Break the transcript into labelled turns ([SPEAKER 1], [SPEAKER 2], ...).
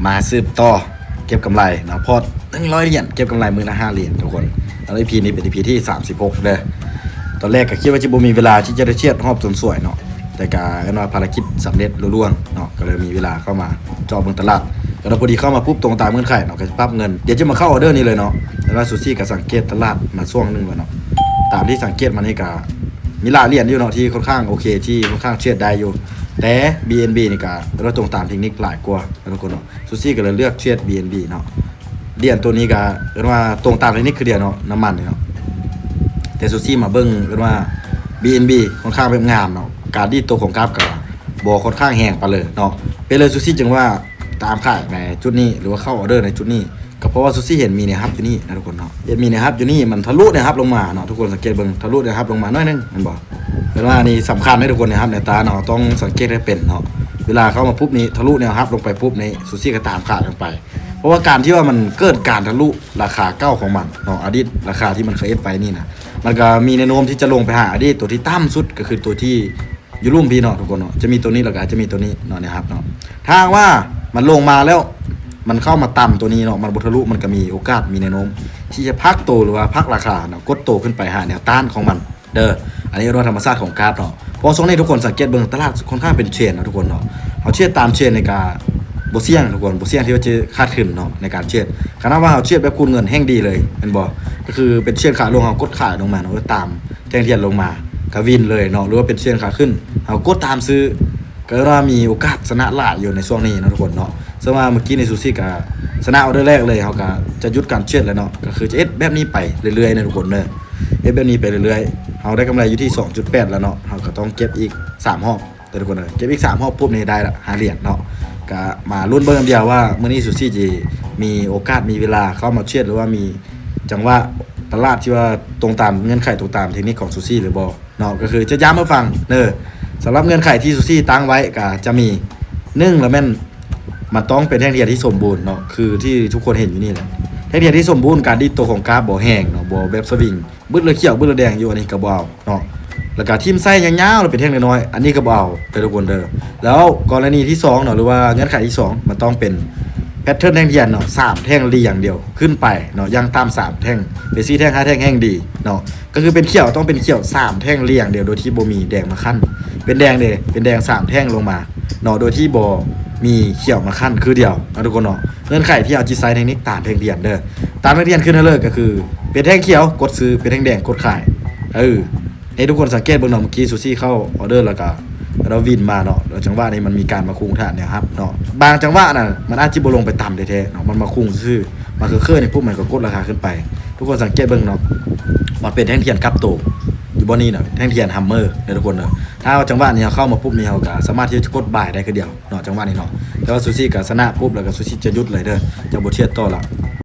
[SPEAKER 1] มาสืบต่อเก็บกำไรเนาะพอ100 เหรียญเก็บกำไรมือละ5 เหรียญทุกคนแล้ว EP นี้เป็น EP ที่36เด้อตอนแรกก็คิดว่าจะบ่มีเวลาที่จะได้เชียดรอบจนสวยเนาะแต่ก็ว่าภารกิจสำเร็จลุล่วงเนาะก็เลยมีเวลาเข้ามาจอเบิ่งตลาดแล้วพอดีเข้ามาปุ๊บตรงตามเงื่อนไขเนาะก็จะปรับเงินเดี๋ยวจะมาเข้าออเดอร์นี้เลยเนาะแล้วก็ซูซี่ก็สังเกตตลาดมาช่วงนึงแล้วเนาะตามที่สังเกตมานี่ก็มีหลายเหรียญอยู่เนาะที่ค่อนข้างโอเคที่ค่อนข้างเชียดได้อยู่แต่ BNB นี่ก็เราตรงตามเทคนิคหลายกว่าทุกคนเนาะซูซี่ก็เลยเลือกเชียด BNB เนาะเหรียญตัวนี้ก็เรียกว่าตรงตามเทคนิคคือเดียวเนาะน้ำมันเนาะแต่ซูซี่มาเบิ่งเรียกว่า BNB ค่อนข้างเป็นงามเนาะการดีตัวของกราฟก็บ่ค่อนข้างแห้งไปเลยเนาะเป็นเลยซูซี่จึงว่าตามขายในจุดนี้หรือว่าเข้าออเดอร์ในจุดนี้ก็เพราะว่าซูซี่เห็นมีเนี่ยฮับอยู่นี่นะทุกคนเนาะเห็นมีเนี่ยฮับอยู่นี่มันทะลุเนี่ยฮับลงมาเนาะทุกคนสังเกตเบิ่งทะลุเนี่ยฮับลงมาหน่อยนึงมันบอกเป็นว่านี่สำคัญให้ทุกคนนะครับในตาเนาะต้องสังเกตให้เป็นเนาะเวลาเข้ามาปุ๊บนี้ทะลุเนี่ยฮับลงไปปุ๊บในซูซี่ก็ตามขาดกันไปเพราะว่าการที่ว่ามันเกิดการทะลุราคาเก้าของมันเนาะอดีตราคาที่มันเคยเอฟไปนี่นะมันก็มีแนวโน้มที่จะลงไปหาอดีตตัวที่ต่ำสุดก็คือตัวที่อยู่รุ่มพี่เนาะทุกคนเนาะจะมีตัวนี้แล้วก็จะมีตัวนี้เนาะนะครับเนาะถ้าว่ามันลงมาแล้วมันเข้ามาต่ำตัวนี้เนาะมันบทะลุมันก็มีโอกาสมีแนวโน้มที่จะพักโตหรือว่าพักราคาเนาะกดโตขึ้นไปหาแนวต้านของมันเด้ออันนี้เรื่องธรรมชาติของกราฟเนาะเพราะช่วงนี้ทุกคนสังเกตเบิ่งตลาดค่อนข้างเป็นเทรนเนาะทุกคนเนาะเขาเชื่อตามเทรนในการบ่เสี่ยงทุกคนบ่เสี่ยงที่ว่าจะคาดขึ้นเนาะในการเชื่อขณะว่าเขาเชื่อแบบคูณเงินแห้งดีเลยเป็นบ่ก็คือเป็นเชื่อขาลงเขากดขายลงมาเนาะตามแทงเทียนลงมากวินเลยเนาะหรือว่าเป็นเชื่อขาขึ้นเขากดตามซื้อก็ว่ามีโอกาสชนะหลายอยู่ในช่วงนี้นะทุกคนเนาะซึ่งว่าเมื่อกี้ในซูซี่ก็ชนะออเดอร์แรกเลยเขาก็จะหยุดการเชื่อแล้วเนาะก็คือจะเอ็ดแบบนี้ไปเรื่อยๆนะทุกคนเนาะเอ็ดแบบนี้ไปเรื่อยๆเขาได้กำไรอยู่ที่ 2.8 แล้วเนาะเขาก็ต้องเก็บอีก3 รอบแต่ทุกคนเก็บอีก3 รอบปุ๊บนี่ได้ละ5 เหรียญเนาะก็มาลุ้นเบิ่งเดียวว่ามื้อนี้ซูซี่จะมีโอกาสมีเวลาเข้ามาเชื่อหรือว่ามีจังหวะตลาดที่ว่าตรงตามเงื่อนไขตรงตามเทคนิคของซูซี่หรือบ่เนาะก็คือจะย้ำมาฟังเด้อสำหรับเงื่อนไขที่ซูซี่ตั้งไว้ก็จะมี1แล้วแม่นมันต้องเป็นแท่งเทียนที่สมบูรณ์เนาะคือที่ทุกคนเห็นอยู่นี่แหละแท่งเทียนที่สมบูรณ์การดีตัวของกราฟบ่แห้งเนาะบ่แบบสวิงบึ้ดเลยเขียวบึ้ดเลยแดงอยู่อันนี้ก็บ่เอาเนาะแล้วก็ทิ่มไส้ยาวๆแล้วเป็นแท่งน้อยๆอันนี้ก็บ่เอาเด้อทุกคนเด้อแล้วกรณีที่2เนาะหรือว่าเงื่อนไขที่2มันต้องเป็นแพทเทิร์นแท่งเทียนเนาะ3 แท่งเรียงเดียวขึ้นไปเนาะยังตาม3 แท่งเป็น4 แท่ง5 แท่งแห่งดีเนาะก็คือเป็นเขียวต้องเป็นเขียว3 แท่งเรียงเดียวโดยที่บ่มีแดงมาคั่นเป็นแดงเด้เป็นแดง3 แท่งลงมาเนาะโดยที่บ่มีเขียวมาขั้นคือเดียวนะทุกคนเนาะเงื่อนไขที่เอาจีไซเทคนิคตามแท่งเทียนเด้อตามแท่งเทียนขึ้นให้เลยก็คือเป็นแท่งเขียวกดซื้อเป็นแท่งแดงกดขายให้ทุกคนสังเกตเบิ่งเนาะเมื่อกี้ซูซี่เข้าออเดอร์แล้วก็เราวินมาเนาะแล้วจังหวะนี้มันมีการมาคุงท่านเนี่ยครับเนาะบางจังหวะน่ะมันอาจจะบ่ลงไปต่ำแท้ๆเนาะมันมาคุงซื่อมันคือเคลื่อนในปุ๊บมันก็กดราคาขึ้นไปทุกคนสังเกตเบิ่งเนาะมันเป็นแท่งเทียนกับโตอยู่บนนี้เนาะแท่งเทียนฮัมเมอร์เนี่ยทุกคนเนาะถ้าจังหวะนี้เข้ามาปุ๊บนี่เขาก็สามารถที่จะกดบ่ายได้คือเดียวเนาะจังหวะนี้เนาะแต่ว่าซูซี่ก็ชนะปุ๊บแล้วก็ซูซี่จะหยุดเลยเด้อจะบ่เทียดต่อละ